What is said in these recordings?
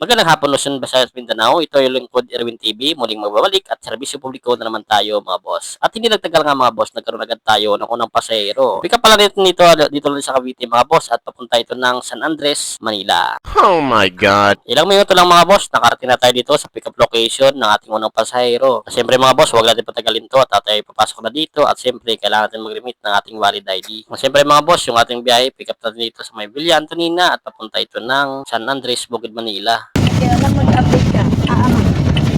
Magandang hapon, Luzon, Visayas, Mindanao. Ito yung lingkod Erwin TV. Muling magbabalik at serbisyo publiko na naman tayo mga boss. At hindi nagtagal nga mga boss, nagkaroon agad tayo ng unang pasahero. Pick up pala dito lang sa Cavite mga boss at papunta ito ng San Andres, Manila. Oh my God. Ilang minuto lang mga boss, nakarating na tayo dito sa pick up location ng ating unang pasahero. Siyempre mga boss, huwag natin patagalin to at tayo papasok na dito at siyempre kailangan natin mag-remit ng ating valid ID. Siyempre mga boss, yung ating biyahe, pick up natin dito sa may Villa Antonina at papunta ito ng San Andres, Bukid, Manila. Kaya lang mag-update ka.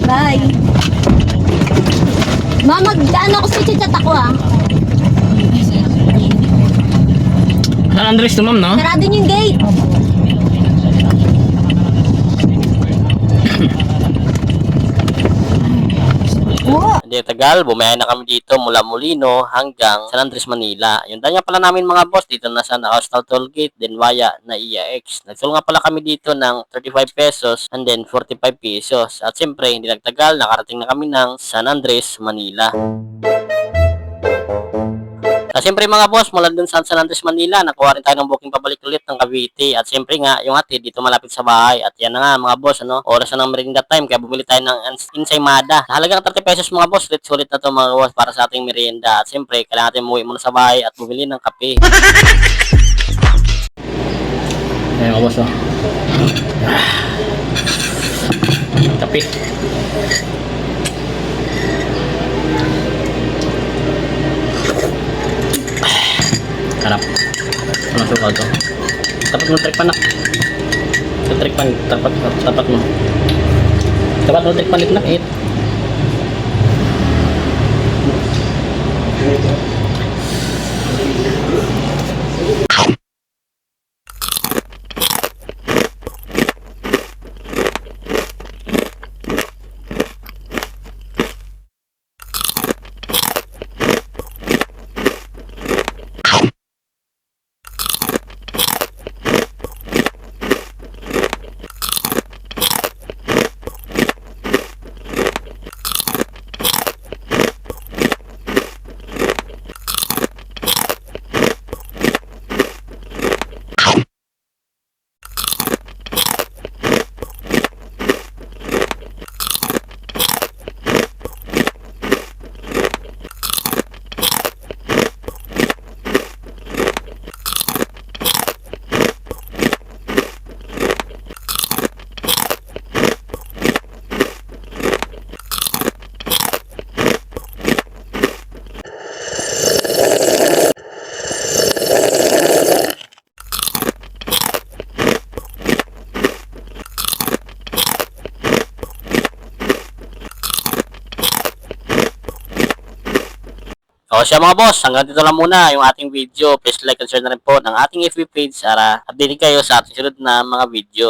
Bye. Ma, mag-ano ako sa chat ako San Andres to ma'am, no? Sarado niyo yung gate. Hindi tagal, bumiyahe na kami dito mula Molino hanggang San Andres, Manila. Yung danya pala namin mga boss dito na sa Coastal Toll Gate, then via na IAX. Nagsul nga pala kami dito ng 35 pesos and then 45 pesos. At siyempre, hindi nagtagal, nakarating na kami ng San Andres, Manila. Siyempre mga boss, mula dun sa San Andres, Manila, nakuha rin tayo ng booking pabalik ulit ng Cavite. At siyempre nga, yung hatid dito malapit sa bahay. At yan na nga mga boss, oras na ng merienda time, kaya bumili tayo ng ensaymada. Halagang 30 pesos mga boss, sulit na to mga boss para sa ating merienda. At siyempre, kailangan natin umuwi muna sa bahay at bumili ng kape. Ayan mga boss, oh. Kape. Sarap. Ano suka to? Tapat mo trick pan na. Sa trick pan, tapat mo. Tapat mo trick pan na 8. O siya mga boss, hanggang dito lang muna yung ating video. Please like and share na rin po ng ating FB page para update kayo sa ating sunod na mga video.